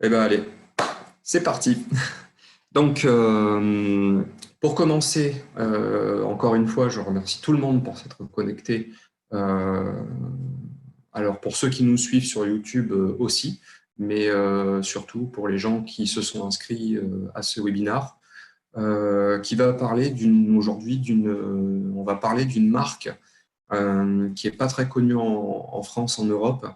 Eh bien, allez, c'est parti. Donc, pour commencer, encore une fois, je remercie tout le monde pour s'être connecté. Euh, alors, pour ceux qui nous suivent sur YouTube aussi, mais surtout pour les gens qui se sont inscrits à ce webinaire, qui va parler on va parler d'une marque qui n'est pas très connue en France, en Europe,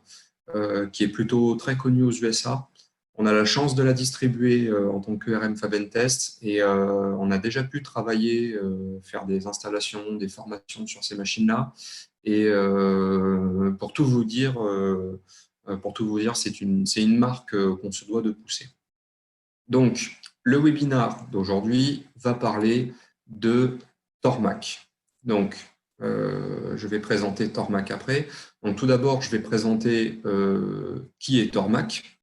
qui est plutôt très connue aux USA. On a la chance de la distribuer en tant que RM Fabentest et on a déjà pu travailler, faire des installations, des formations sur ces machines-là. Et pour tout vous dire, c'est une marque qu'on se doit de pousser. Donc, le webinaire d'aujourd'hui va parler de Tormac. Donc, je vais présenter Tormac après. Donc, tout d'abord, je vais présenter qui est Tormac,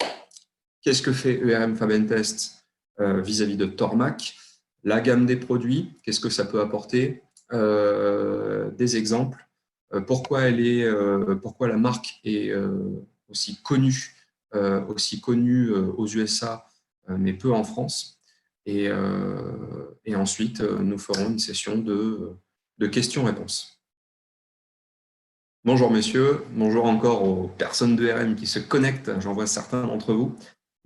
qu'est-ce que fait ERM Fabentest vis-à-vis de Tormac, la gamme des produits, qu'est-ce que ça peut apporter, des exemples, pourquoi la marque est aussi connue aux USA, mais peu en France. Et ensuite, nous ferons une session de questions-réponses. Bonjour messieurs, bonjour encore aux personnes de RM qui se connectent, j'en vois certains d'entre vous.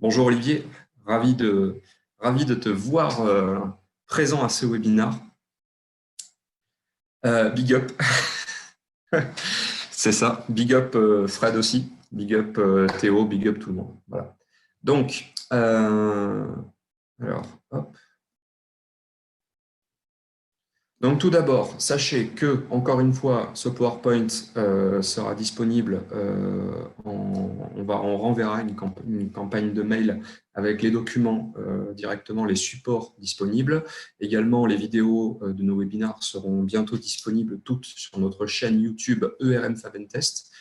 Bonjour Olivier, ravi de te voir présent à ce webinaire. Big up, c'est ça, big up Fred aussi, big up Théo, big up tout le monde. Voilà. Donc, alors, hop. Donc tout d'abord, sachez que, encore une fois, ce PowerPoint sera disponible, on renverra une campagne de mail avec les documents directement, les supports disponibles. Également, les vidéos de nos webinaires seront bientôt disponibles toutes sur notre chaîne YouTube ERM Fabentest,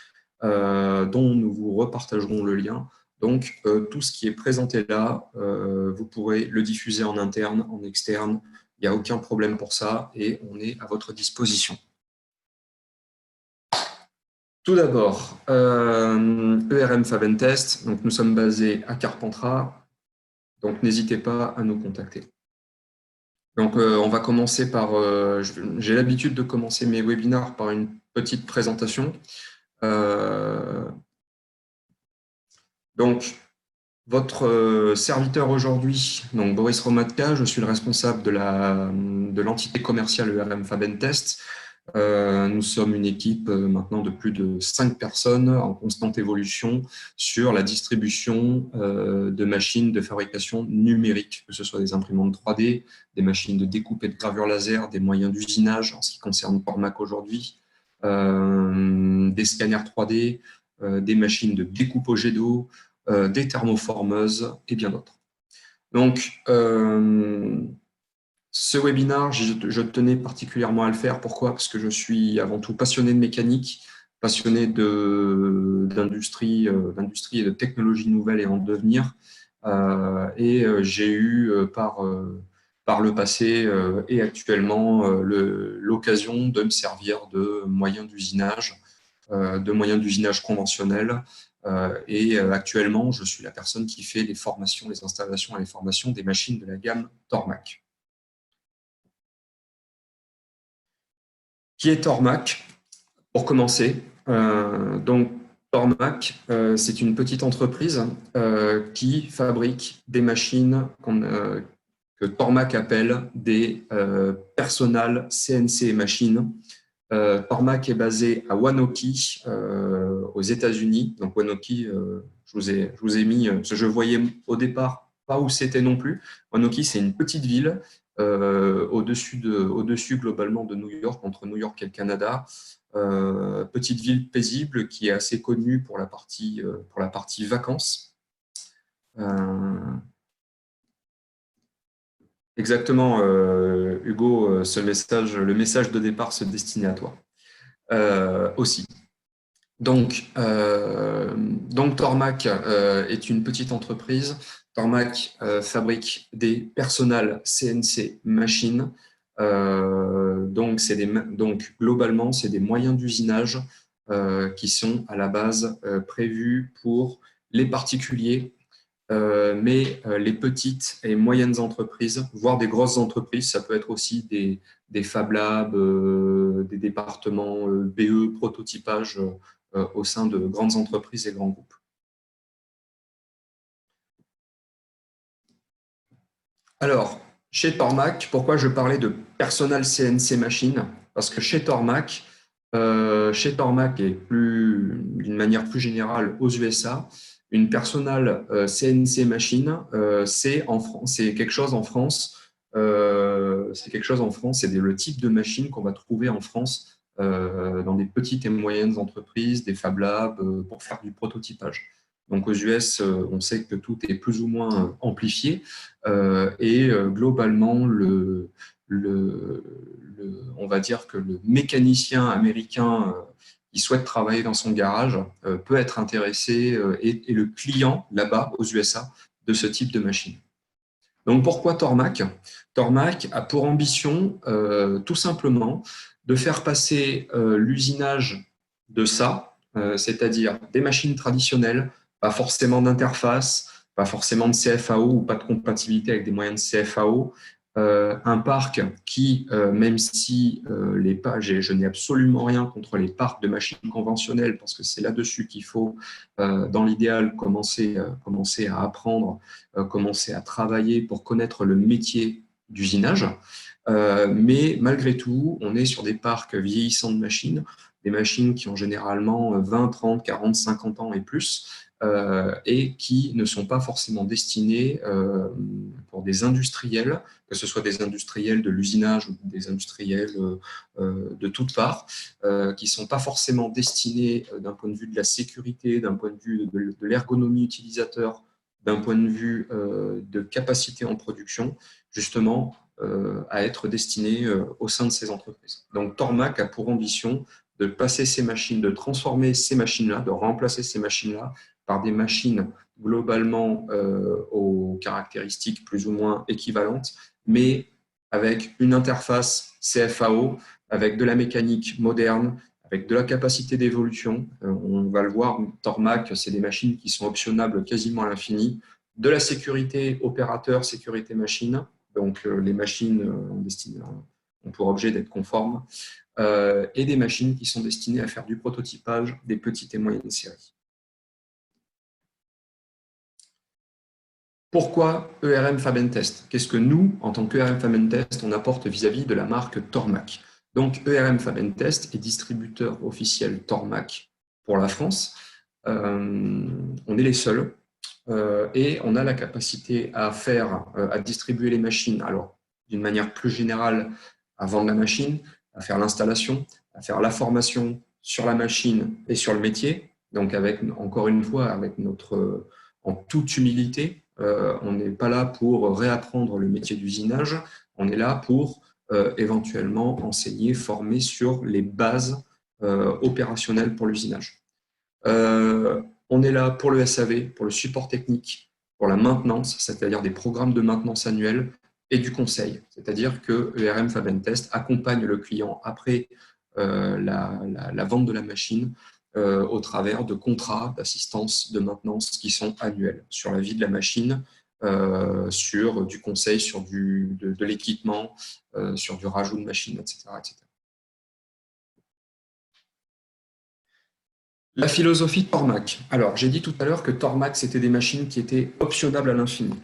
dont nous vous repartagerons le lien. Donc tout ce qui est présenté là, vous pourrez le diffuser en interne, en externe. Il n'y a aucun problème pour ça et on est à votre disposition. Tout d'abord, ERM Fabentest, donc nous sommes basés à Carpentras, donc n'hésitez pas à nous contacter. Donc on va commencer par, j'ai l'habitude de commencer mes webinaires par une petite présentation. Donc, votre serviteur aujourd'hui, donc Boris Romatka, je suis le responsable de l'entité commerciale ERM Fabentest. Nous sommes une équipe maintenant de plus de 5 personnes en constante évolution sur la distribution de machines de fabrication numérique, que ce soit des imprimantes 3D, des machines de découpe et de gravure laser, des moyens d'usinage en ce qui concerne Tormac aujourd'hui, des scanners 3D, des machines de découpe au jet d'eau, des thermoformeuses et bien d'autres. Donc, ce webinaire, je tenais particulièrement à le faire. Pourquoi? Parce que je suis avant tout passionné de mécanique, passionné d'industrie et de technologies nouvelles et en devenir. J'ai eu par le passé et actuellement l'occasion de me servir de moyens d'usinage conventionnels. Actuellement, je suis la personne qui fait les formations, les installations et les formations des machines de la gamme Tormac. Qui est Tormac? Pour commencer, donc Tormac, c'est une petite entreprise qui fabrique des machines que Tormac appelle des personal CNC machines. Tormac est basé à Waukegan, aux États-Unis. Donc Waukegan, je vous ai mis, parce que je voyais au départ pas où c'était non plus. Waukegan, c'est une petite ville au-dessus globalement de New York, entre New York et le Canada. Petite ville paisible qui est assez connue pour la partie vacances. Exactement, Hugo, le message de départ se destinait à toi aussi. Donc Tormac est une petite entreprise. Tormac fabrique des personal CNC machines. Donc globalement, c'est des moyens d'usinage qui sont à la base prévus pour les particuliers mais les petites et moyennes entreprises, voire des grosses entreprises, ça peut être aussi des Fab Labs, des départements BE, prototypage au sein de grandes entreprises et grands groupes. Alors, chez Tormac, pourquoi je parlais de Personal CNC Machine? Parce que chez Tormac et d'une manière plus générale aux USA, une Personal CNC Machine, c'est quelque chose en France. C'est quelque chose en France, c'est le type de machine qu'on va trouver en France dans des petites et moyennes entreprises, des Fab Labs, pour faire du prototypage. Donc aux US, on sait que tout est plus ou moins amplifié et globalement, on va dire que le mécanicien américain qui souhaite travailler dans son garage peut être intéressé et le client là-bas aux USA de ce type de machine. Donc pourquoi Tormac? Tormac a pour ambition tout simplement de faire passer l'usinage de ça, c'est-à-dire des machines traditionnelles, pas forcément d'interface, pas forcément de CFAO ou pas de compatibilité avec des moyens de CFAO, un parc qui, même si je n'ai absolument rien contre les parcs de machines conventionnelles, parce que c'est là-dessus qu'il faut, dans l'idéal, commencer à apprendre, commencer à travailler pour connaître le métier d'usinage. Mais malgré tout, on est sur des parcs vieillissants de machines, des machines qui ont généralement 20, 30, 40, 50 ans et plus, et qui ne sont pas forcément destinées pour des industriels, que ce soit des industriels de l'usinage ou des industriels de toutes parts, qui ne sont pas forcément destinés d'un point de vue de la sécurité, d'un point de vue de l'ergonomie utilisateur, d'un point de vue de capacité en production, justement, à être destinés au sein de ces entreprises. Donc Tormac a pour ambition de passer ces machines, de transformer ces machines-là, de remplacer ces machines-là par des machines globalement aux caractéristiques plus ou moins équivalentes, mais avec une interface CFAO, avec de la mécanique moderne, avec de la capacité d'évolution. On va le voir, Tormac, c'est des machines qui sont optionnables quasiment à l'infini, de la sécurité opérateur, sécurité machine, donc les machines ont pour objet d'être conformes, et des machines qui sont destinées à faire du prototypage des petites et moyennes séries. Pourquoi ERM Fab Test? Qu'est-ce que nous, en tant qu'ERM Fab Test, on apporte vis-à-vis de la marque Tormac? Donc, ERM Fab Test est distributeur officiel Tormac pour la France. On est les seuls et on a la capacité à distribuer les machines, alors d'une manière plus générale, à vendre la machine, à faire l'installation, à faire la formation sur la machine et sur le métier. Donc, encore une fois, en toute humilité, on n'est pas là pour réapprendre le métier d'usinage, on est là pour éventuellement enseigner, former sur les bases opérationnelles pour l'usinage. On est là pour le SAV, pour le support technique, pour la maintenance, c'est-à-dire des programmes de maintenance annuels et du conseil. C'est-à-dire que ERM Fab Test accompagne le client après la vente de la machine au travers de contrats d'assistance de maintenance qui sont annuels sur la vie de la machine, sur du conseil, sur de l'équipement, sur du rajout de machines, etc., etc. La philosophie Tormac. Alors, j'ai dit tout à l'heure que Tormac, c'était des machines qui étaient optionnables à l'infini.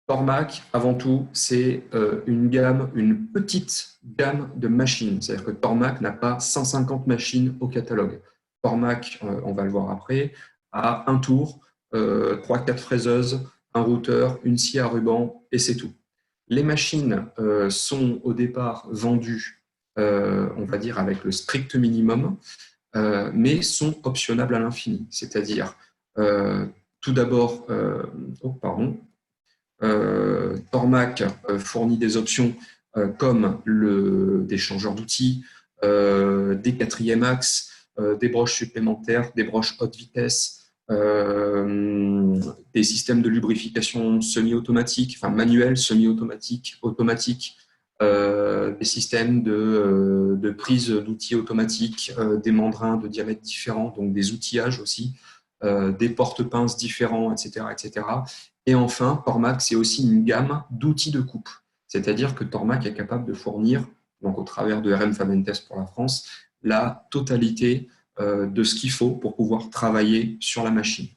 Tormac, avant tout, c'est une petite gamme de machines. C'est-à-dire que Tormac n'a pas 150 machines au catalogue. Tormac, on va le voir après, a un tour, 3-4 fraiseuses, un routeur, une scie à ruban, et c'est tout. Les machines sont au départ vendues, on va dire, avec le strict minimum, mais sont optionnables à l'infini. C'est-à-dire, tout d'abord, Tormac fournit des options comme des changeurs d'outils, des 4e axes, des broches supplémentaires, des broches haute vitesse, des systèmes de lubrification semi-automatiques, enfin manuels, semi-automatiques, automatiques, des systèmes de prise d'outils automatiques, des mandrins de diamètres différents, donc des outillages aussi, des porte-pinces différents, etc., etc. Et enfin, Tormac, c'est aussi une gamme d'outils de coupe. C'est-à-dire que Tormac est capable de fournir, donc au travers de RM Famentes pour la France, la totalité de ce qu'il faut pour pouvoir travailler sur la machine.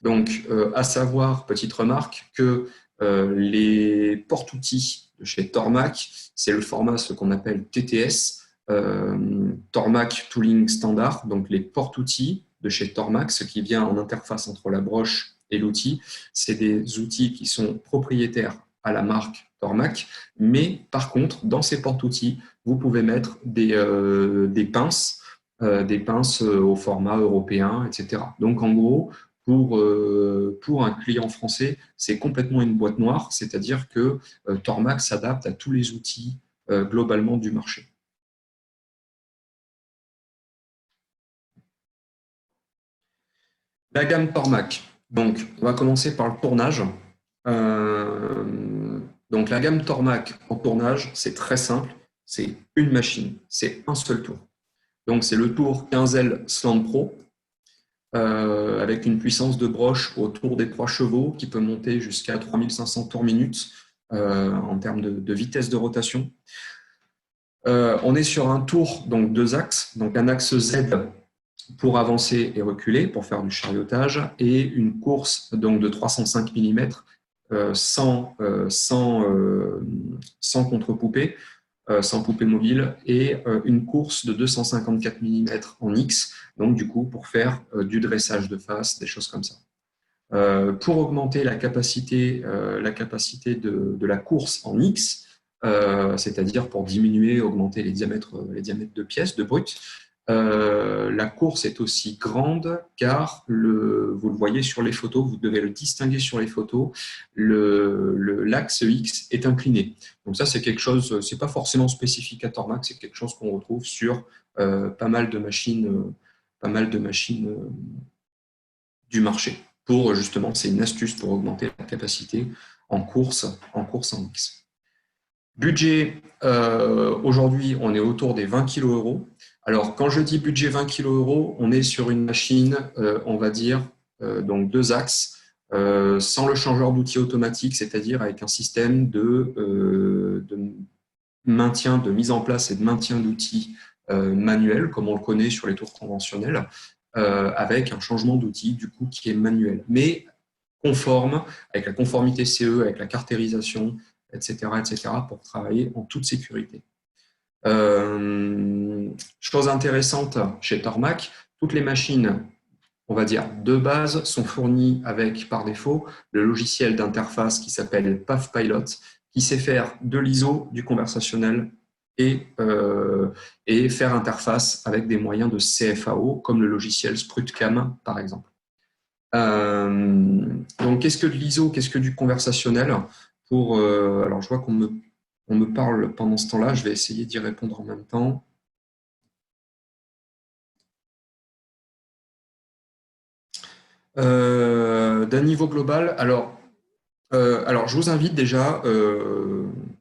Donc, à savoir, petite remarque, que les porte-outils de chez Tormac, c'est le format, ce qu'on appelle TTS, Tormac Tooling Standard, donc les porte-outils de chez Tormac, ce qui vient en interface entre la broche et l'outil, c'est des outils qui sont propriétaires à la marque Tormac, mais par contre, dans ces porte-outils, vous pouvez mettre des pinces au format européen, etc. Donc, en gros, pour un client français, c'est complètement une boîte noire, c'est-à-dire que Tormac s'adapte à tous les outils globalement du marché. La gamme Tormac. Donc, on va commencer par le tournage. Donc, la gamme Tormac en tournage, c'est très simple. C'est une machine, c'est un seul tour. Donc, c'est le tour 15L Slant Pro avec une puissance de broche autour des 3 chevaux qui peut monter jusqu'à 3500 tours minute en termes de vitesse de rotation. On est sur un tour, donc 2 axes, donc un axe Z pour avancer et reculer, pour faire du chariotage, et une course donc de 305 mm sans contre-poupée, sans poupée mobile, et une course de 254 mm en X, donc du coup pour faire du dressage de face, des choses comme ça. Pour augmenter la capacité de la course en X, c'est-à-dire pour diminuer, augmenter les diamètres de pièces, de brut, la course est aussi grande car vous le voyez sur les photos, vous devez le distinguer sur les photos, l'axe X est incliné. Donc ça, c'est quelque chose, c'est pas forcément spécifique à Tormac, c'est quelque chose qu'on retrouve sur pas mal de machines, du marché. Pour justement, c'est une astuce pour augmenter la capacité en course en X. Budget, aujourd'hui, on est autour des 20 kg euros. Alors, quand je dis budget 20 kg euros, on est sur une machine, on va dire, donc 2 axes, sans le changeur d'outils automatique, c'est-à-dire avec un système de maintien, de mise en place et de maintien d'outils manuels, comme on le connaît sur les tours conventionnels, avec un changement d'outil, du coup, qui est manuel, mais conforme, avec la conformité CE, avec la cartérisation, etc., pour travailler en toute sécurité. Chose intéressante chez Tormac, toutes les machines, on va dire, de base, sont fournies avec, par défaut, le logiciel d'interface qui s'appelle PathPilot, qui sait faire de l'ISO, du conversationnel et faire interface avec des moyens de CFAO, comme le logiciel Sprutcam, par exemple. Donc, qu'est-ce que de l'ISO, qu'est-ce que du conversationnel alors, je vois qu'on me parle pendant ce temps-là, je vais essayer d'y répondre en même temps. D'un niveau global, alors, je vous invite déjà,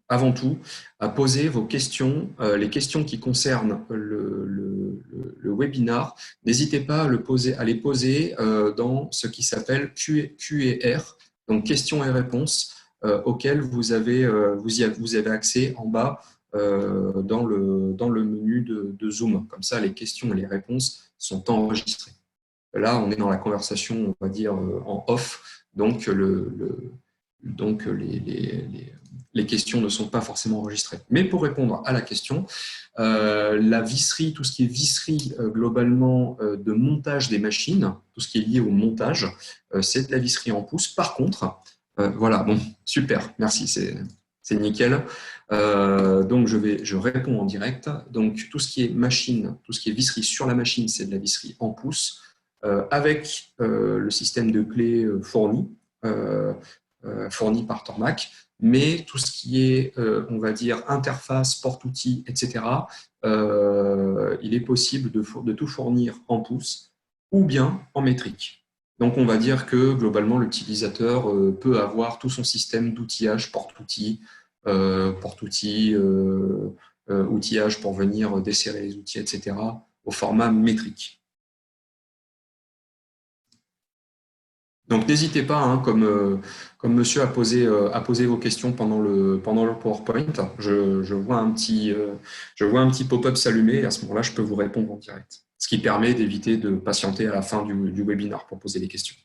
avant tout, à poser vos questions, les questions qui concernent le webinar. N'hésitez pas à les poser dans ce qui s'appelle Q&R, donc questions et réponses, auxquelles vous avez accès en bas dans le menu de Zoom. Comme ça, les questions et les réponses sont enregistrées. Là, on est dans la conversation, on va dire, en off, donc les questions ne sont pas forcément enregistrées. Mais pour répondre à la question, la visserie, tout ce qui est visserie globalement de montage des machines, tout ce qui est lié au montage, c'est de la visserie en pouces. Par contre, voilà, bon, super, merci, c'est nickel. Donc, je réponds en direct. Donc, tout ce qui est machine, tout ce qui est visserie sur la machine, c'est de la visserie en pouces. Avec le système de clés fourni par Tormac, mais tout ce qui est, on va dire, interface, porte-outils, etc., il est possible de tout fournir en pouces ou bien en métrique. Donc, on va dire que globalement, l'utilisateur peut avoir tout son système d'outillage, porte-outils, outillage pour venir desserrer les outils, etc., au format métrique. Donc n'hésitez pas, hein, comme monsieur a posé vos questions pendant le PowerPoint, je vois un petit pop-up s'allumer et à ce moment-là, je peux vous répondre en direct. Ce qui permet d'éviter de patienter à la fin du webinaire pour poser les questions.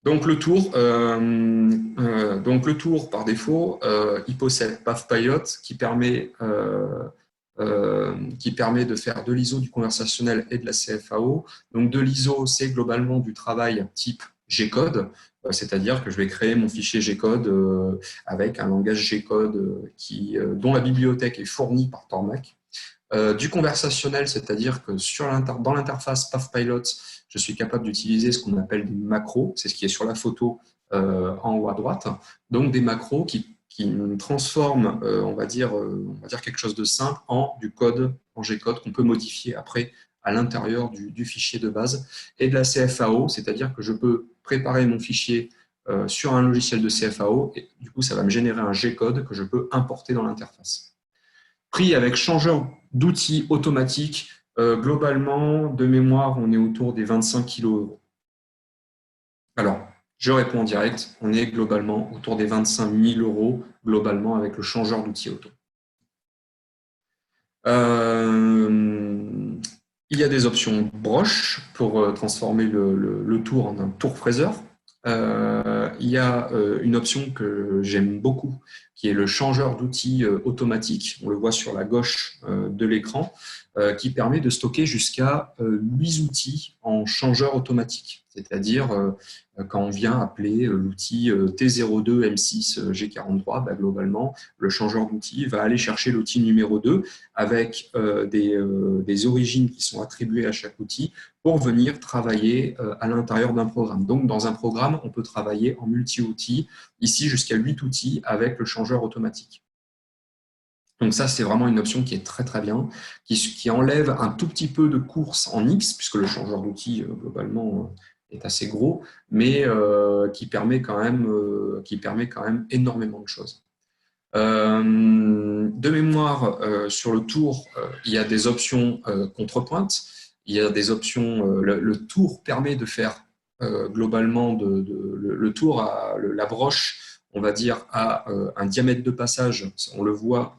Donc le tour par défaut, il possède PathPilot qui permet de faire de l'ISO, du conversationnel et de la CFAO. Donc de l'ISO, c'est globalement du travail type G-code, c'est-à-dire que je vais créer mon fichier G-code avec un langage G-code dont la bibliothèque est fournie par Tormac. Du conversationnel, c'est-à-dire que dans l'interface PathPilot, je suis capable d'utiliser ce qu'on appelle des macros, c'est ce qui est sur la photo en haut à droite, donc des macros qui transforment, on va dire quelque chose de simple en du code, en G-code, qu'on peut modifier après à l'intérieur du fichier de base, et de la CFAO, c'est-à-dire que je peux préparer mon fichier sur un logiciel de CFAO, et du coup, ça va me générer un G-code que je peux importer dans l'interface. Prix avec changeur d'outils automatique, globalement, de mémoire, on est autour des 25 kg. Alors, je réponds en direct, on est globalement autour des 25 000 € globalement avec le changeur d'outils auto. Il y a des options broche pour transformer le tour en un tour fraiseur. Il y a une option que j'aime beaucoup, qui est le changeur d'outils automatique. On le voit sur la gauche de l'écran, qui permet de stocker jusqu'à 8 outils en changeur automatique. C'est-à-dire, quand on vient appeler l'outil T02 M6 G43, globalement, le changeur d'outils va aller chercher l'outil numéro 2 avec des origines qui sont attribuées à chaque outil pour venir travailler à l'intérieur d'un programme. Donc, dans un programme, on peut travailler en multi-outils, ici jusqu'à 8 outils avec le changeur automatique. Donc ça, c'est vraiment une option qui est très très bien, qui enlève un tout petit peu de course en X, puisque le changeur d'outils, globalement, est assez gros, mais qui permet quand même énormément de choses. De mémoire, sur le tour, il y a des options contrepointe. Il y a des options. Le tour permet de faire globalement le tour la broche, on va dire, à un diamètre de passage. On le voit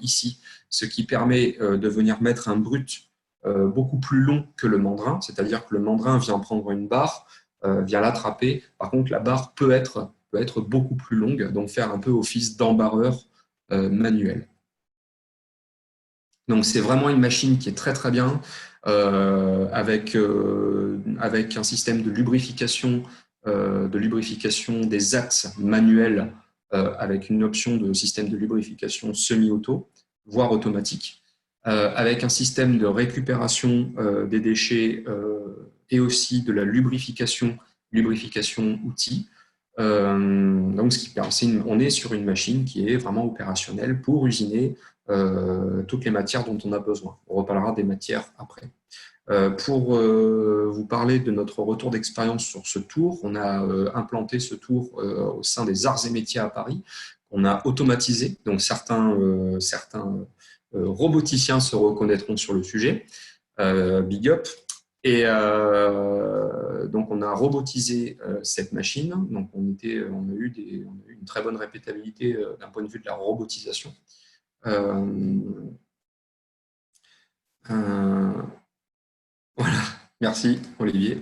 ici, ce qui permet de venir mettre un brut beaucoup plus long que le mandrin. C'est-à-dire que le mandrin vient prendre une barre, vient l'attraper. Par contre, la barre peut être beaucoup plus longue, donc faire un peu office d'embarreur manuel. Donc c'est vraiment une machine qui est très très bien, avec un système de lubrification des axes manuels, avec une option de système de lubrification semi-auto, voire automatique, avec un système de récupération des déchets et aussi de la lubrification outil. Donc, on est sur une machine qui est vraiment opérationnelle pour usiner toutes les matières dont on a besoin. On reparlera des matières après. Pour vous parler de notre retour d'expérience sur ce tour, on a implanté ce tour au sein des Arts et Métiers à Paris. On a automatisé, donc certains roboticiens se reconnaîtront sur le sujet. Big up. Et donc, on a robotisé cette machine. Donc, on a eu une très bonne répétabilité d'un point de vue de la robotisation. Voilà, merci Olivier.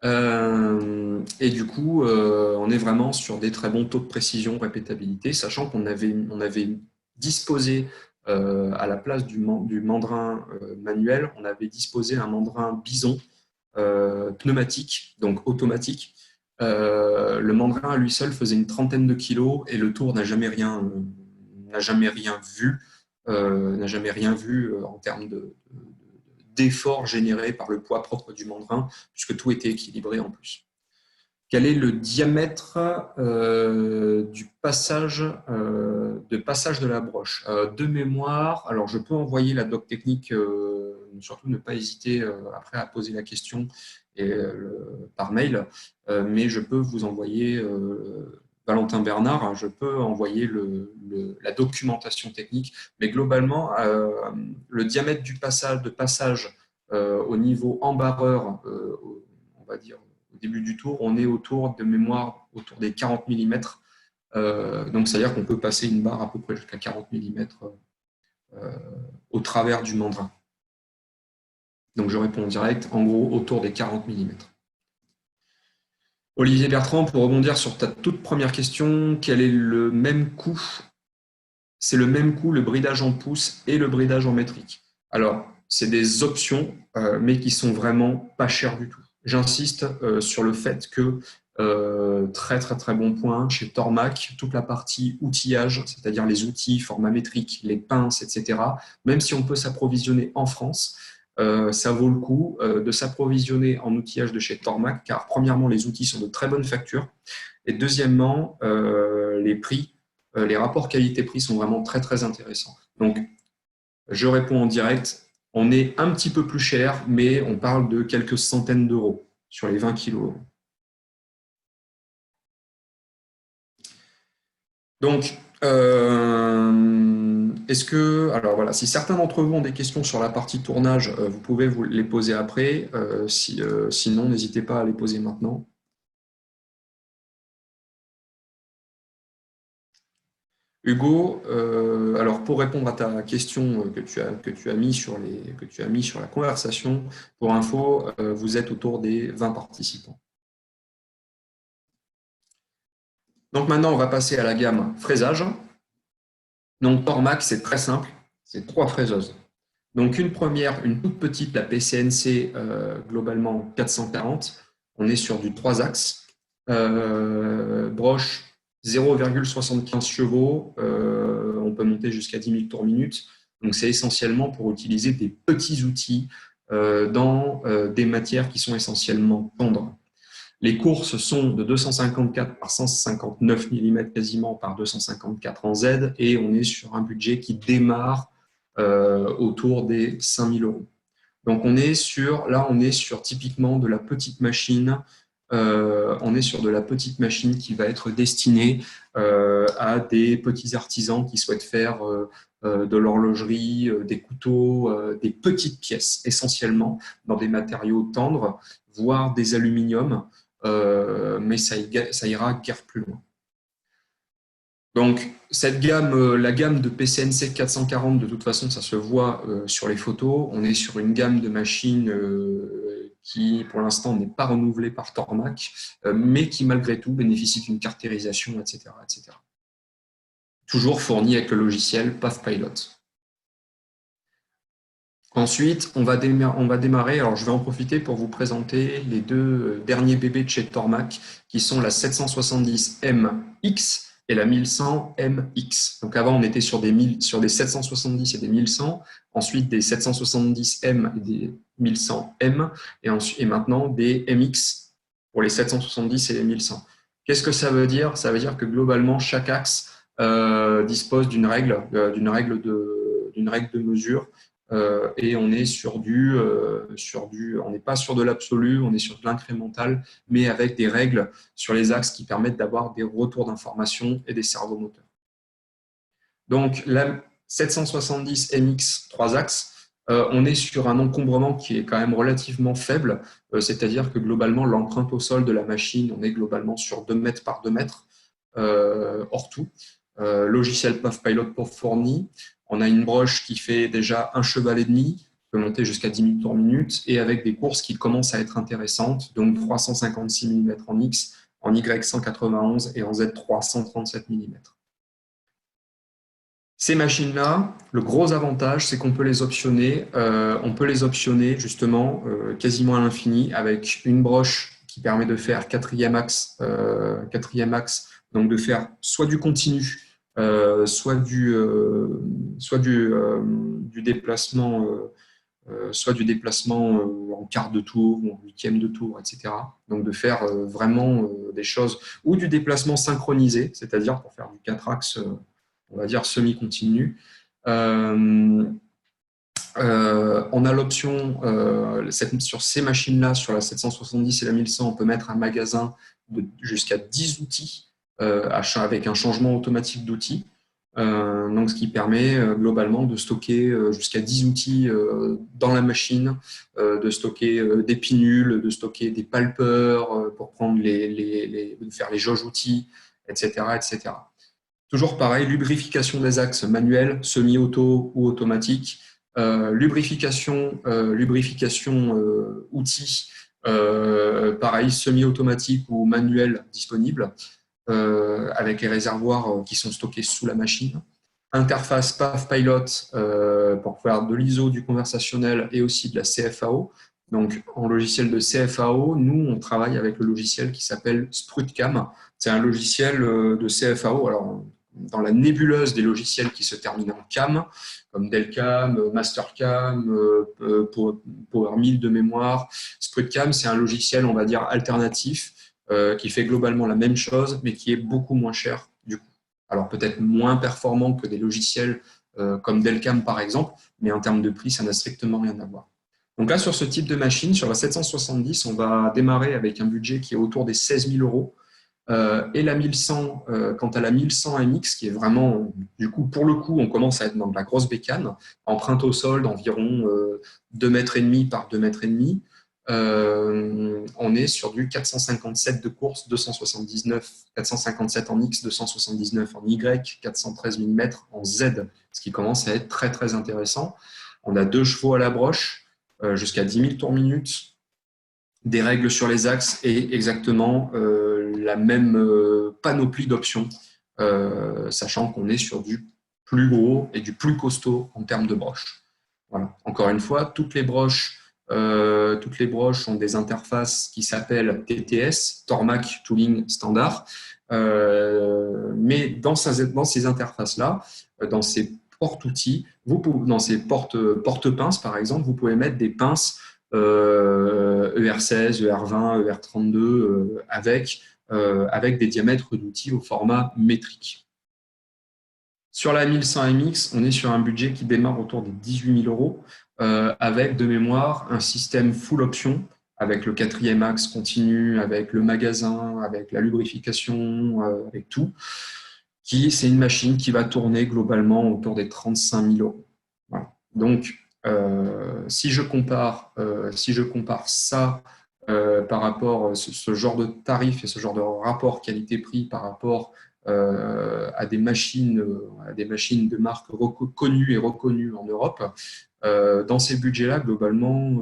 Et du coup, on est vraiment sur des très bons taux de précision, répétabilité, sachant qu'on avait disposé à la place du mandrin manuel, on avait disposé un mandrin bison pneumatique, donc automatique. Le mandrin à lui seul faisait une trentaine de kilos et le tour n'a jamais rien vu en termes d'effort généré par le poids propre du mandrin, puisque tout était équilibré en plus. Quel est le diamètre du passage de la broche de mémoire? Alors, je peux envoyer la doc technique, surtout ne pas hésiter après à poser la question par mail, mais je peux vous envoyer, Valentin Bernard, hein, je peux envoyer la documentation technique, mais globalement, le diamètre de passage au niveau embarreur, on va dire, début du tour, on est autour de mémoire, autour des 40 mm. Donc, c'est-à-dire qu'on peut passer une barre à peu près jusqu'à 40 mm au travers du mandrin. Donc, je réponds en direct, en gros, autour des 40 mm. Olivier Bertrand, pour rebondir sur ta toute première question, quel est le même coût? C'est le même coût, le bridage en pouces et le bridage en métrique. Alors, c'est des options, mais qui sont vraiment pas chères du tout. J'insiste sur le fait que, très très très bon point, chez Tormac, toute la partie outillage, c'est-à-dire les outils, format métrique, les pinces, etc., même si on peut s'approvisionner en France, ça vaut le coup de s'approvisionner en outillage de chez Tormac, car premièrement, les outils sont de très bonne facture, et deuxièmement, les prix, les rapports qualité-prix sont vraiment très très intéressants. Donc, je réponds en direct, on est un petit peu plus cher, mais on parle de quelques centaines d'euros sur les 20 kilos. Donc, est-ce que, alors voilà, si certains d'entre vous ont des questions sur la partie tournage, vous pouvez vous les poser après. Sinon, n'hésitez pas à les poser maintenant. Hugo, alors pour répondre à ta question que tu as mis sur la conversation, pour info, vous êtes autour des 20 participants. Donc maintenant, on va passer à la gamme fraisage. Donc Tormac, c'est très simple, c'est 3 fraiseuses. Donc une première, une toute petite, la PCNC, globalement 440. On est sur du 3 axes. Broche 0,75 chevaux. On peut monter jusqu'à 10 000 tours minute. Donc c'est essentiellement pour utiliser des petits outils dans des matières qui sont essentiellement tendres. Les courses sont de 254 par 159 mm quasiment par 254 en Z, et on est sur un budget qui démarre autour des 5 000 euros. Donc on est sur typiquement de la petite machine. On est sur de la petite machine qui va être destinée à des petits artisans qui souhaitent faire de l'horlogerie, des couteaux, des petites pièces essentiellement dans des matériaux tendres, voire des aluminiums. Mais ça ira guère plus loin. Donc, cette gamme, la gamme de PCNC 440, de toute façon, ça se voit sur les photos. On est sur une gamme de machines qui, pour l'instant, n'est pas renouvelée par Tormac, mais qui, malgré tout, bénéficie d'une caractérisation, etc., etc. Toujours fournie avec le logiciel Pathpilot. Ensuite, on va démarrer. Alors, je vais en profiter pour vous présenter les deux derniers bébés de chez Tormac, qui sont la 770MX et la 1100MX. Donc, avant, on était sur des 770 et des 1100, ensuite des 770M et des 1100M, et maintenant des MX pour les 770 et les 1100. Qu'est-ce que ça veut dire? Ça veut dire que globalement, chaque axe dispose d'une règle de mesure. Et on est on n'est pas sur de l'absolu, on est sur de l'incrémental, mais avec des règles sur les axes qui permettent d'avoir des retours d'informations et des servomoteurs. Donc, la 770 MX 3 axes, on est sur un encombrement qui est quand même relativement faible, c'est-à-dire que globalement, l'empreinte au sol de la machine, on est globalement sur 2 mètres par 2 mètres, hors tout. Logiciel Pathpilot pour fourni. On a une broche qui fait déjà 1,5 cheval, peut monter jusqu'à 10 000 tours minute, et avec des courses qui commencent à être intéressantes, donc 356 mm en X, en Y 191 et en Z 337 mm. Ces machines-là, le gros avantage, c'est qu'on peut les optionner. On peut les optionner justement quasiment à l'infini avec une broche qui permet de faire quatrième axe, donc de faire soit du continu, soit du déplacement, en quart de tour ou en huitième de tour, etc. Donc de faire vraiment des choses, ou du déplacement synchronisé, c'est-à-dire pour faire du 4 axes, on va dire semi-continu. On a l'option, sur ces machines-là, sur la 770 et la 1100, on peut mettre un magasin de jusqu'à 10 outils avec un changement automatique d'outils. Donc, ce qui permet globalement de stocker jusqu'à 10 outils dans la machine, de stocker des pinules, de stocker des palpeurs pour prendre faire les jauges outils, etc., etc. Toujours pareil, lubrification des axes manuels, semi-auto ou automatique, lubrification outils, pareil, semi-automatique ou manuel disponible, avec les réservoirs qui sont stockés sous la machine. Interface PAF Pilot pour faire de l'ISO, du conversationnel et aussi de la CFAO. Donc, en logiciel de CFAO, nous, on travaille avec le logiciel qui s'appelle SprutCam. C'est un logiciel de CFAO. Alors, dans la nébuleuse des logiciels qui se terminent en CAM, comme Delcam, Mastercam, Power 1000 de mémoire. SprutCam, c'est un logiciel, on va dire, alternatif qui fait globalement la même chose, mais qui est beaucoup moins cher du coup. Alors peut-être moins performant que des logiciels comme Delcam par exemple, mais en termes de prix, ça n'a strictement rien à voir. Donc là, sur ce type de machine, sur la 770, on va démarrer avec un budget qui est autour des 16 000 euros. Et la 1100, quant à la 1100 MX, qui est vraiment, du coup, pour le coup, on commence à être dans de la grosse bécane, empreinte au sol d'environ 2,5 mètres par 2,5 mètres. On est sur du 457 de course, 279, 457 en X, 279 en Y, 413 mm en Z, ce qui commence à être très très intéressant. On a 2 chevaux à la broche, jusqu'à 10 000 tours minute, des règles sur les axes et exactement la même panoplie d'options, sachant qu'on est sur du plus gros et du plus costaud en termes de broches. Voilà. Encore une fois, toutes les broches ont des interfaces qui s'appellent TTS, Tormac Tooling Standard. Mais dans ces interfaces-là, dans ces porte-outils, dans ces porte-pinces, par exemple, vous pouvez mettre des pinces ER16, ER20, ER32 avec des diamètres d'outils au format métrique. Sur la 1100 MX, on est sur un budget qui démarre autour des 18 000 euros, avec de mémoire un système full option, avec le 4e axe continu, avec le magasin, avec la lubrification, avec tout. C'est une machine qui va tourner globalement autour des 35 000 euros. Voilà. Donc, si je compare ça par rapport à ce genre de tarif et ce genre de rapport qualité-prix par rapport à des machines de marque connues et reconnues en Europe, dans ces budgets-là, globalement,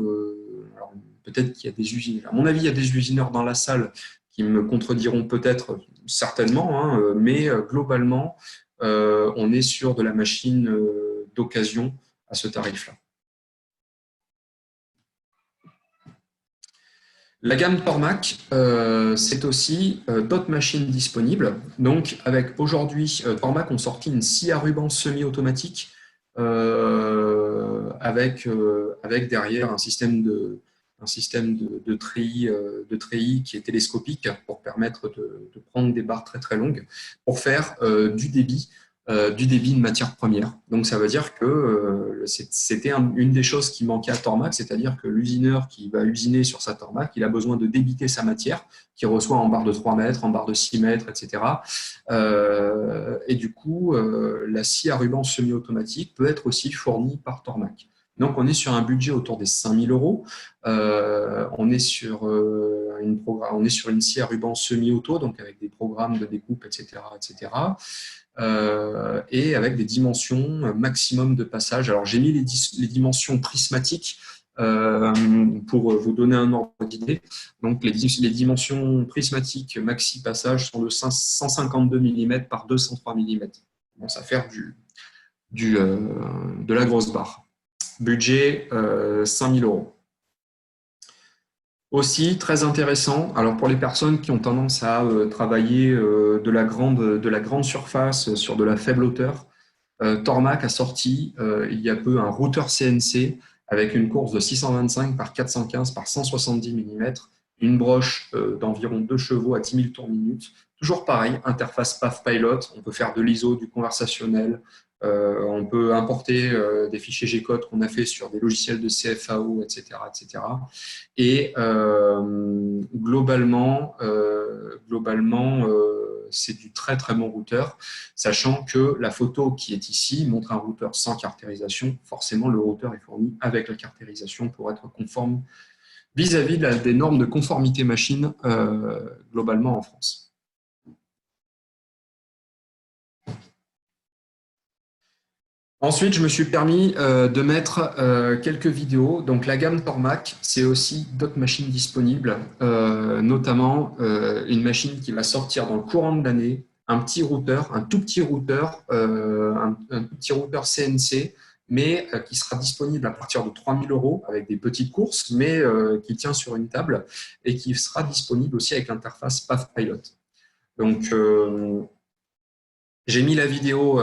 peut-être qu'il y a des usines. À mon avis, il y a des usineurs dans la salle qui me contrediront peut-être, certainement, hein, mais globalement, on est sur de la machine d'occasion à ce tarif-là. La gamme Tormac, c'est aussi d'autres machines disponibles. Donc, avec aujourd'hui, Tormac ont sorti une scie à ruban semi-automatique avec derrière un système de treillis qui est télescopique pour permettre de prendre des barres très très longues pour faire du débit de matière première. Donc ça veut dire que c'était une des choses qui manquait à Tormac, c'est-à-dire que l'usineur qui va usiner sur sa Tormac, il a besoin de débiter sa matière, qu'il reçoit en barre de 3 mètres, en barre de 6 mètres, etc. Et du coup, la scie à ruban semi-automatique peut être aussi fournie par Tormac. Donc, on est sur un budget autour des 5 000 euros. On est sur une scie à ruban semi-auto, donc avec des programmes de découpe, etc., etc. Et avec des dimensions maximum de passage. Alors, j'ai mis les dimensions prismatiques pour vous donner un ordre d'idée. Donc, les dimensions prismatiques maxi passage sont de 152 mm par 203 mm. Bon, ça fait de la grosse barre. Budget 5 000 euros. Aussi, très intéressant, alors pour les personnes qui ont tendance à travailler de la grande surface sur de la faible hauteur, Tormac a sorti il y a peu un routeur CNC avec une course de 625 par 415 par 170 mm, une broche d'environ 2 chevaux à 10 000 tours minute. Toujours pareil, interface PAF Pilot, on peut faire de l'ISO, du conversationnel, on peut importer des fichiers G-code qu'on a fait sur des logiciels de CFAO, etc. etc. Et globalement c'est du très très bon routeur, sachant que la photo qui est ici montre un routeur sans caractérisation. Forcément, le routeur est fourni avec la caractérisation pour être conforme vis-à-vis des normes de conformité machine globalement en France. Ensuite, je me suis permis de mettre quelques vidéos. Donc, la gamme Tormac, c'est aussi d'autres machines disponibles, notamment une machine qui va sortir dans le courant de l'année, un petit routeur, un tout petit routeur, un tout petit routeur CNC, mais qui sera disponible à partir de 3 000 € avec des petites courses, mais qui tient sur une table et qui sera disponible aussi avec l'interface PathPilot. Donc, j'ai mis la vidéo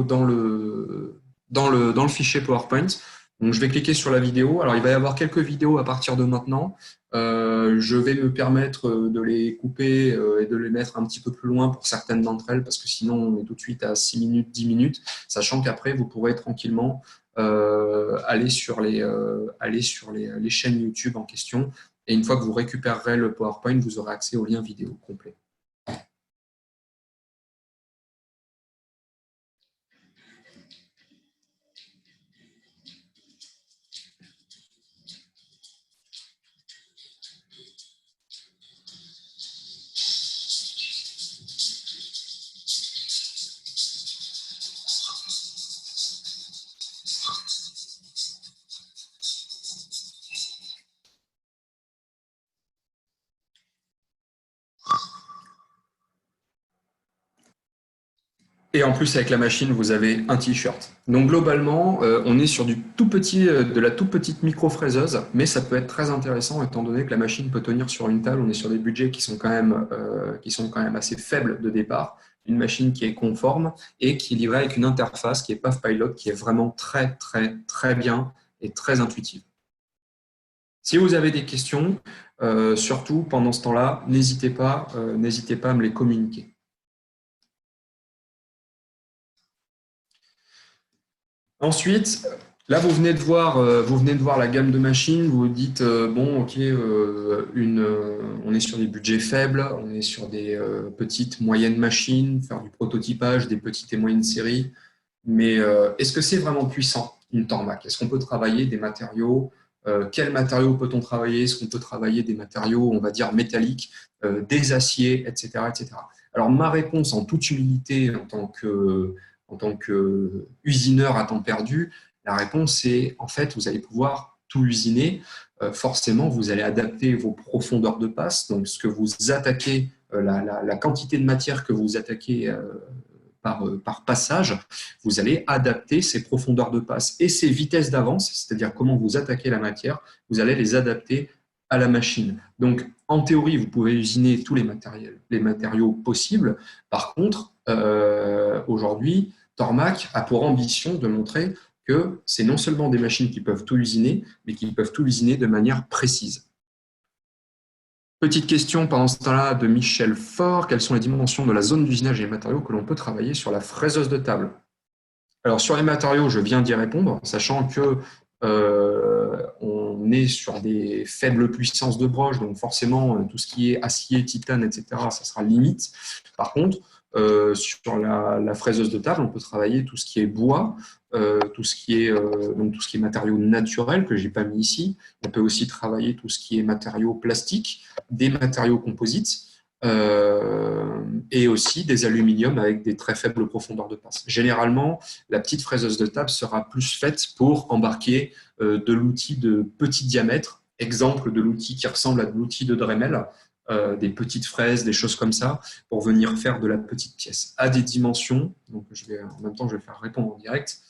dans le fichier PowerPoint. Donc, je vais cliquer sur la vidéo. Alors, il va y avoir quelques vidéos à partir de maintenant. Je vais me permettre de les couper et de les mettre un petit peu plus loin pour certaines d'entre elles, parce que sinon, on est tout de suite à 6 minutes, 10 minutes, sachant qu'après, vous pourrez tranquillement aller sur les chaînes YouTube en question. Et une fois que vous récupérerez le PowerPoint, vous aurez accès au lien vidéo complet. Et en plus, avec la machine, vous avez un t-shirt. Donc globalement, on est sur de la toute petite micro-fraiseuse, mais ça peut être très intéressant étant donné que la machine peut tenir sur une table. On est sur des budgets qui sont quand même assez faibles de départ. Une machine qui est conforme et qui est livrée avec une interface qui est PathPilot, qui est vraiment très, très, très bien et très intuitive. Si vous avez des questions, surtout pendant ce temps-là, n'hésitez pas à me les communiquer. Ensuite, là, vous venez de voir la gamme de machines. Vous vous dites, bon, ok, on est sur des budgets faibles, on est sur des petites, moyennes machines, faire du prototypage, des petites et moyennes séries. Mais est-ce que c'est vraiment puissant, une Tormac? Est-ce qu'on peut travailler des matériaux? Quels matériaux peut-on travailler? Est-ce qu'on peut travailler des matériaux, on va dire, métalliques, des aciers, etc., etc. Alors, ma réponse, en toute humilité, en tant qu'usineur à temps perdu, la réponse est, en fait, vous allez pouvoir tout usiner. Forcément, vous allez adapter vos profondeurs de passe, donc ce que vous attaquez, la quantité de matière que vous attaquez par passage, vous allez adapter ces profondeurs de passe et ces vitesses d'avance, c'est-à-dire comment vous attaquez la matière, vous allez les adapter à la machine. Donc, en théorie, vous pouvez usiner tous les matériaux possibles. Par contre, aujourd'hui, Tormac a pour ambition de montrer que c'est non seulement des machines qui peuvent tout usiner, mais qui peuvent tout usiner de manière précise. Petite question pendant ce temps-là de Michel Faure. Quelles sont les dimensions de la zone d'usinage et les matériaux que l'on peut travailler sur la fraiseuse de table? Alors, sur les matériaux, je viens d'y répondre, sachant que on est sur des faibles puissances de broche, donc forcément, tout ce qui est acier, titane, etc., ça sera limite. Par contre, sur la fraiseuse de table, on peut travailler tout ce qui est bois, tout ce qui est matériaux naturels que j'ai pas mis ici. On peut aussi travailler tout ce qui est matériaux plastiques, des matériaux composites. Et aussi des aluminiums avec des très faibles profondeurs de passe. Généralement, la petite fraiseuse de table sera plus faite pour embarquer de l'outil de petit diamètre, exemple de l'outil qui ressemble à de l'outil de Dremel, des petites fraises, des choses comme ça, pour venir faire de la petite pièce à des dimensions. Donc, en même temps, je vais faire répondre en direct,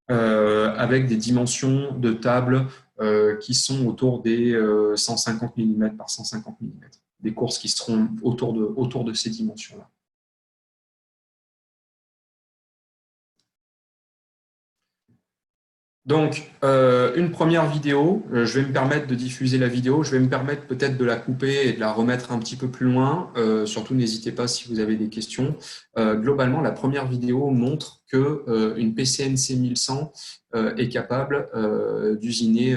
avec des dimensions de table qui sont autour des 150 mm par 150 mm. Des courses qui seront autour de ces dimensions-là. Donc, une première vidéo, je vais me permettre de diffuser la vidéo, je vais me permettre peut-être de la couper et de la remettre un petit peu plus loin. Surtout, n'hésitez pas si vous avez des questions. Globalement, la première vidéo montre que une PCNC 1100 est capable d'usiner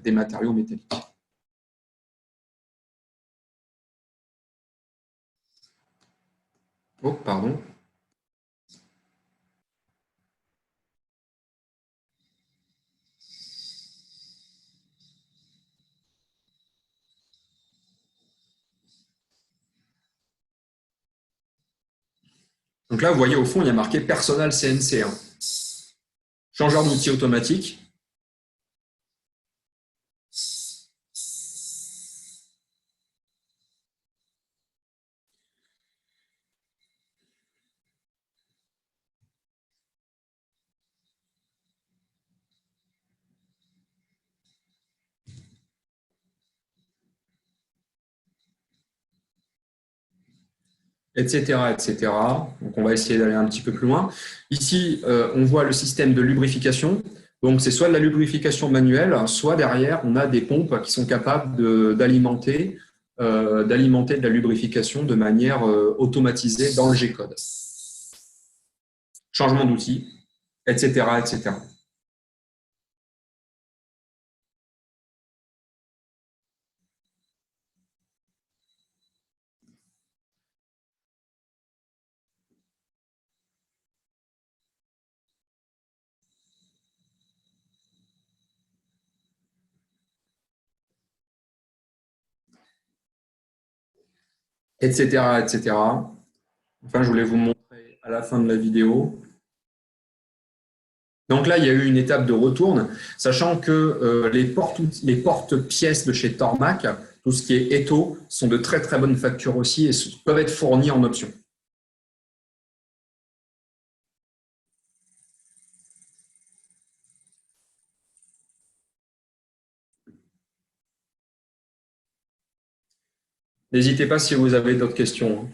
des matériaux métalliques. Oh, pardon. Donc là, vous voyez, au fond, il y a marqué Personal CNC, hein. Changeur d'outil automatique. Etc., etc. Donc, on va essayer d'aller un petit peu plus loin. Ici, on voit le système de lubrification. Donc, c'est soit de la lubrification manuelle, soit derrière, on a des pompes qui sont capables d'alimenter de la lubrification de manière automatisée dans le G-code. Changement d'outil, etc., etc. Etc., etc. Enfin, je voulais vous montrer à la fin de la vidéo. Donc là, il y a eu une étape de retourne, sachant que les porte-pièces de chez Tormac, tout ce qui est Eto, sont de très très bonne facture aussi et peuvent être fournis en option. N'hésitez pas si vous avez d'autres questions.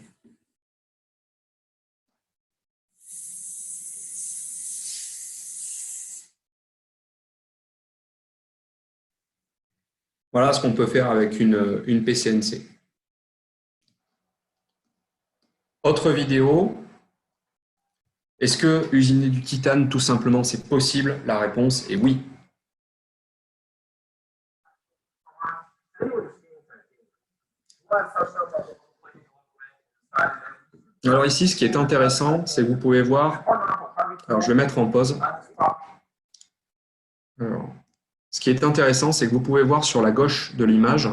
Voilà ce qu'on peut faire avec une PCNC. Autre vidéo. Est-ce que usiner du titane, tout simplement, c'est possible? La réponse est oui. Alors ici, ce qui est intéressant, c'est que vous pouvez voir. Alors, je vais mettre en pause. Alors, ce qui est intéressant, c'est que vous pouvez voir sur la gauche de l'image,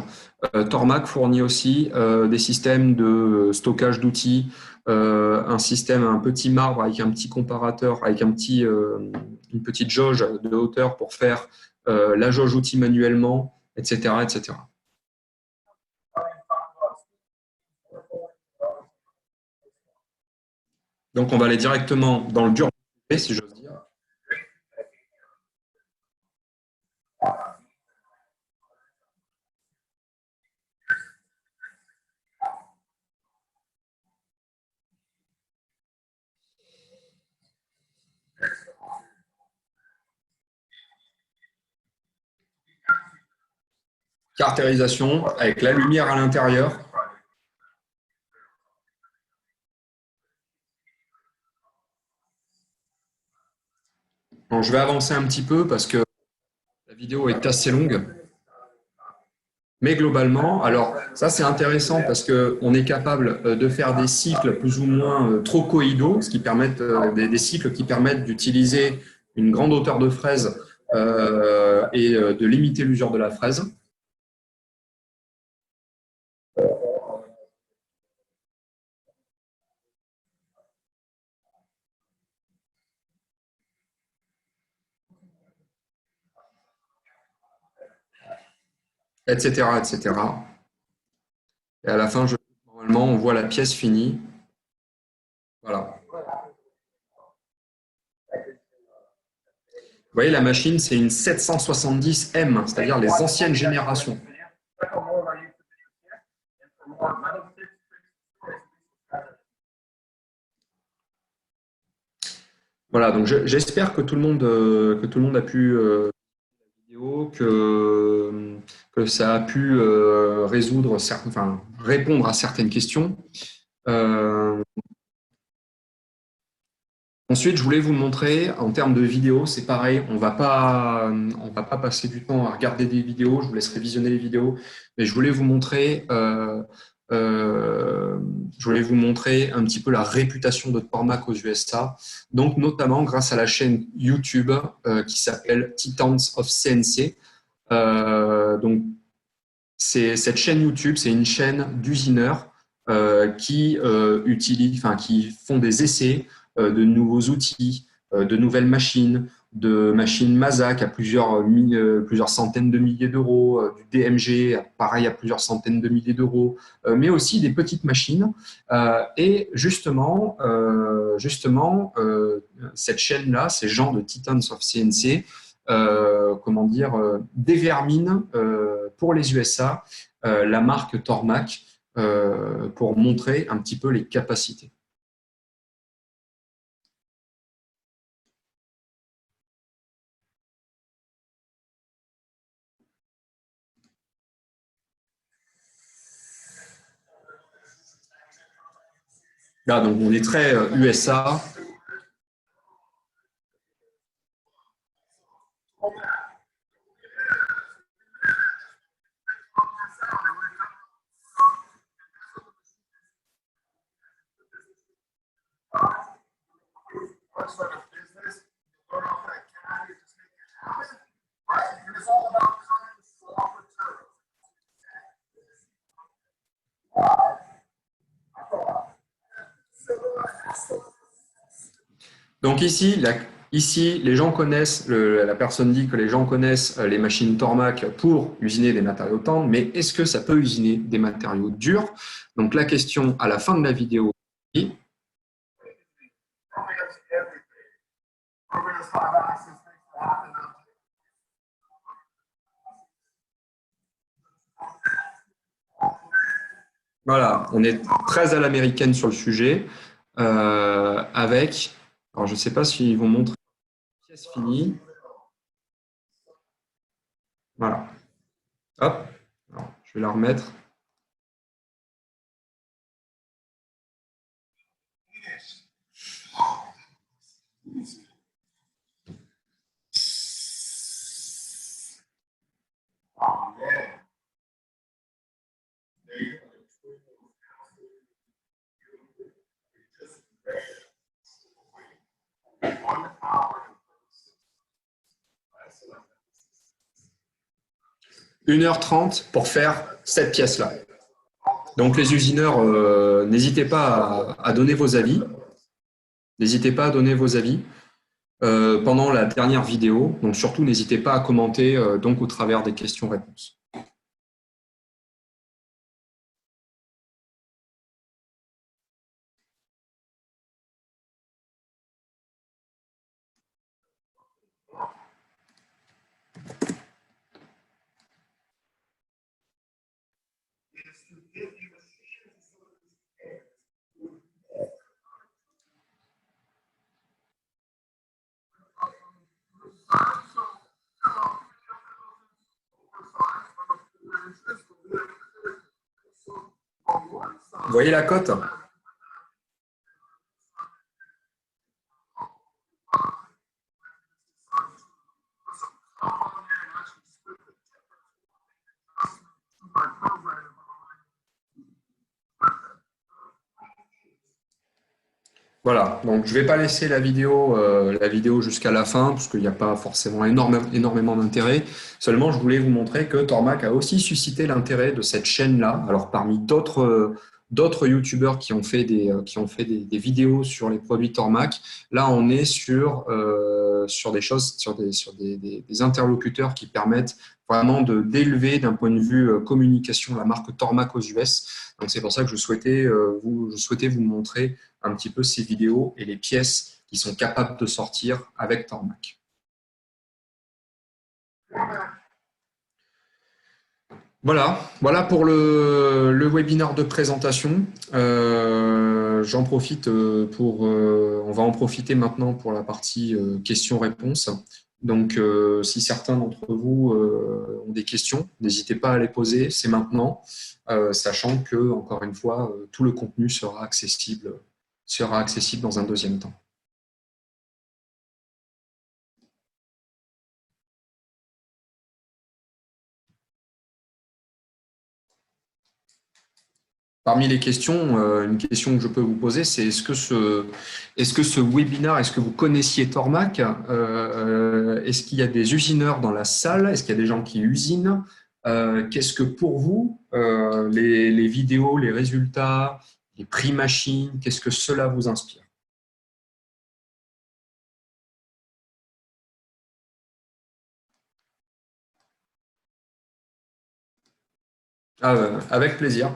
Tormac fournit aussi des systèmes de stockage d'outils, un système, un petit marbre avec un petit comparateur, avec une petite jauge de hauteur pour faire la jauge outils manuellement, etc., etc. Donc, on va aller directement dans le dur, si j'ose dire. Caractérisation avec la lumière à l'intérieur. Bon, je vais avancer un petit peu parce que la vidéo est assez longue. Mais globalement, alors ça c'est intéressant parce qu'on est capable de faire des cycles plus ou moins trochoïdaux, ce qui permettent des cycles qui permettent d'utiliser une grande hauteur de fraise et de limiter l'usure de la fraise. Etc., etc. Et à la fin, normalement, on voit la pièce finie. Voilà. Vous voyez, la machine, c'est une 770M, c'est-à-dire les anciennes générations. Voilà, donc j'espère que tout le monde a pu vidéo, que ça a pu répondre à certaines questions. Euh, Ensuite, je voulais vous montrer, en termes de vidéos, c'est pareil, on va pas passer du temps à regarder des vidéos, je vous laisserai visionner les vidéos, mais je voulais vous montrer je voulais vous montrer un petit peu la réputation de Tormac aux USA, donc notamment grâce à la chaîne YouTube qui s'appelle Titans of CNC. Donc, cette chaîne YouTube, c'est une chaîne d'usineurs qui font des essais de nouveaux outils, de nouvelles machines, de machines Mazak à plusieurs centaines de milliers d'euros, du DMG, pareil à plusieurs centaines de milliers d'euros, mais aussi des petites machines. Et cette chaîne-là, ces gens de Titans of CNC, dévermine pour les USA la marque Tormac pour montrer un petit peu les capacités. Là, donc on est très USA. Donc ici, les gens connaissent, la personne dit que les gens connaissent les machines Tormac pour usiner des matériaux tendres, mais est-ce que ça peut usiner des matériaux durs? Donc la question à la fin de la vidéo. Voilà, on est très à l'américaine sur le sujet, avec, alors je ne sais pas s'ils vont montrer la pièce finie. Voilà, hop, alors, je vais la remettre. Une heure 30 pour faire cette pièce-là. Donc les usineurs, n'hésitez pas à donner vos avis. N'hésitez pas à donner vos avis pendant la dernière vidéo. Donc surtout, n'hésitez pas à commenter donc au travers des questions-réponses. Vous voyez la cote? Voilà, donc je ne vais pas laisser la vidéo jusqu'à la fin, parce qu'il n'y a pas forcément énormément d'intérêt. Seulement, je voulais vous montrer que Tormac a aussi suscité l'intérêt de cette chaîne-là. Alors, parmi d'autres YouTubeurs qui ont fait des vidéos sur les produits Tormac, là, on est sur des choses, des interlocuteurs qui permettent vraiment d'élever d'un point de vue communication la marque Tormac aux US. Donc, c'est pour ça que je souhaitais vous montrer un petit peu ces vidéos et les pièces qui sont capables de sortir avec Tormac. Voilà pour le webinaire de présentation. J'en profite on va en profiter maintenant pour la partie questions-réponses. Donc, si certains d'entre vous ont des questions, n'hésitez pas à les poser, c'est maintenant, sachant que, encore une fois, tout le contenu sera accessible dans un deuxième temps. Parmi les questions, une question que je peux vous poser, c'est est-ce que ce webinaire, est-ce que vous connaissiez Tormac? Est-ce qu'il y a des usineurs dans la salle? Est-ce qu'il y a des gens qui usinent? Qu'est-ce que pour vous, les vidéos, les résultats, les prix machines, qu'est-ce que cela vous inspire? Avec plaisir.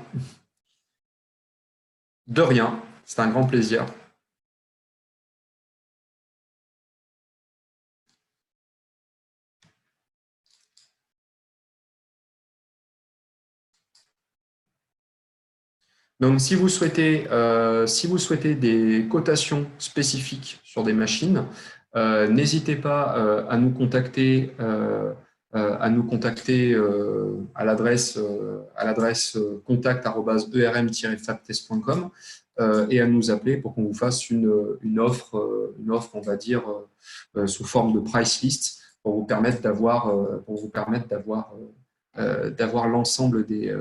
De rien, c'est un grand plaisir. Donc, si vous souhaitez des cotations spécifiques sur des machines, n'hésitez pas à nous contacter à l'adresse contact@erm-fabtest.com et à nous appeler pour qu'on vous fasse une offre, on va dire, sous forme de price list pour vous permettre d'avoir l'ensemble des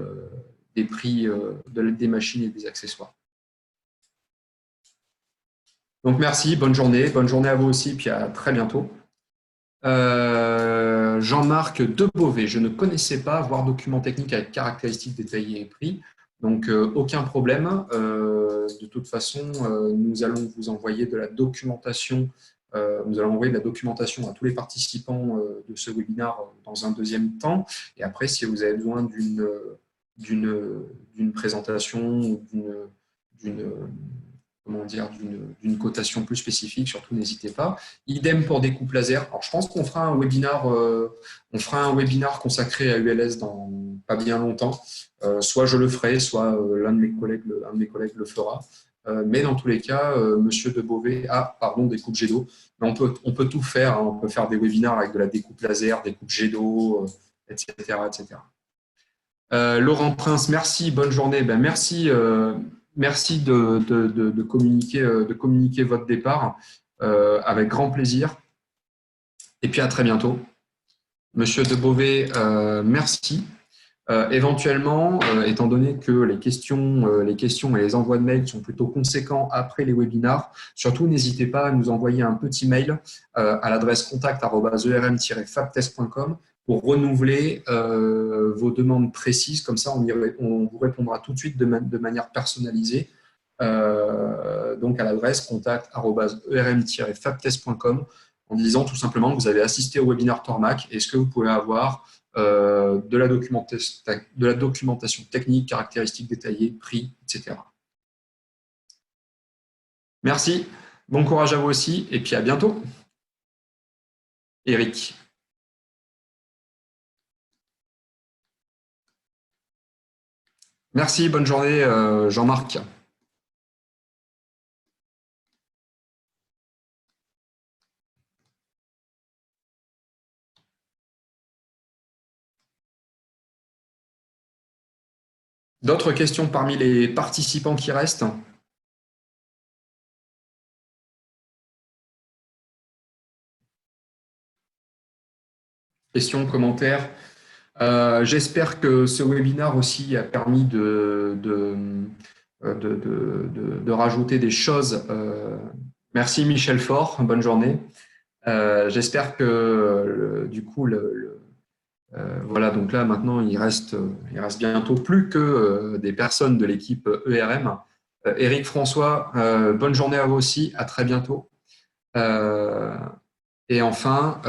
prix des machines et des accessoires. Donc merci, bonne journée à vous aussi, puis à très bientôt. Jean-Marc Debové, je ne connaissais pas, voir document technique avec caractéristiques détaillées et prix. Donc aucun problème. De toute façon, nous allons vous envoyer de la documentation. Nous allons envoyer de la documentation à tous les participants de ce webinaire dans un deuxième temps. Et après, si vous avez besoin d'une présentation ou d'une cotation plus spécifique, surtout n'hésitez pas. Idem pour des coupes laser. Alors, je pense qu'on fera un webinaire consacré à ULS dans pas bien longtemps. Soit je le ferai, soit l'un de mes collègues le fera. Mais dans tous les cas, Monsieur Debové a des coupes jet d'eau. On peut tout faire. Hein. On peut faire des webinaires avec de la découpe laser, des coupes jet d'eau, etc., etc. Laurent Prince, merci, bonne journée. Ben, merci de communiquer votre départ avec grand plaisir. Et puis à très bientôt. Monsieur Debové, merci. Éventuellement, étant donné que les questions et les envois de mails sont plutôt conséquents après les webinars, surtout n'hésitez pas à nous envoyer un petit mail à l'adresse contact@erm-fabtest.com pour renouveler vos demandes précises. Comme ça, on vous répondra tout de suite de manière personnalisée. Donc à l'adresse contact@erm-fabtest.com en disant tout simplement que vous avez assisté au webinaire Tormac. Est-ce que vous pouvez avoir de la documentation technique, caractéristiques détaillées, prix, etc. Merci, bon courage à vous aussi, et puis à bientôt. Eric. Merci, bonne journée Jean-Marc. D'autres questions parmi les participants qui restent? Questions, commentaires? J'espère que ce webinaire aussi a permis de rajouter des choses. Merci Michel Faure, bonne journée. J'espère que du coup, voilà, donc là maintenant il reste bientôt plus que des personnes de l'équipe ERM. Éric François, bonne journée à vous aussi, à très bientôt. Et enfin,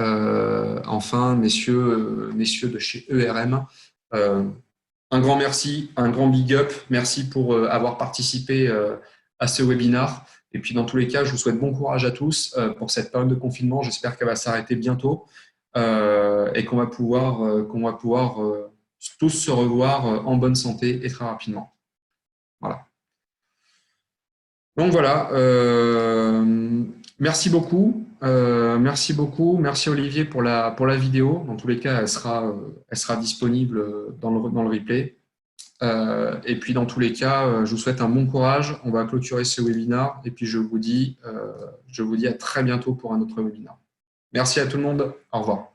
messieurs de chez ERM, un grand merci, un grand big up. Merci pour avoir participé à ce webinaire. Et puis, dans tous les cas, je vous souhaite bon courage à tous pour cette période de confinement. J'espère qu'elle va s'arrêter bientôt et qu'on va pouvoir tous se revoir en bonne santé et très rapidement. Voilà. Donc voilà, merci beaucoup. Merci Olivier pour la vidéo. Dans tous les cas, elle sera disponible dans le replay. Et puis dans tous les cas, je vous souhaite un bon courage. On va clôturer ce webinaire et puis je vous dis à très bientôt pour un autre webinaire. Merci à tout le monde. Au revoir.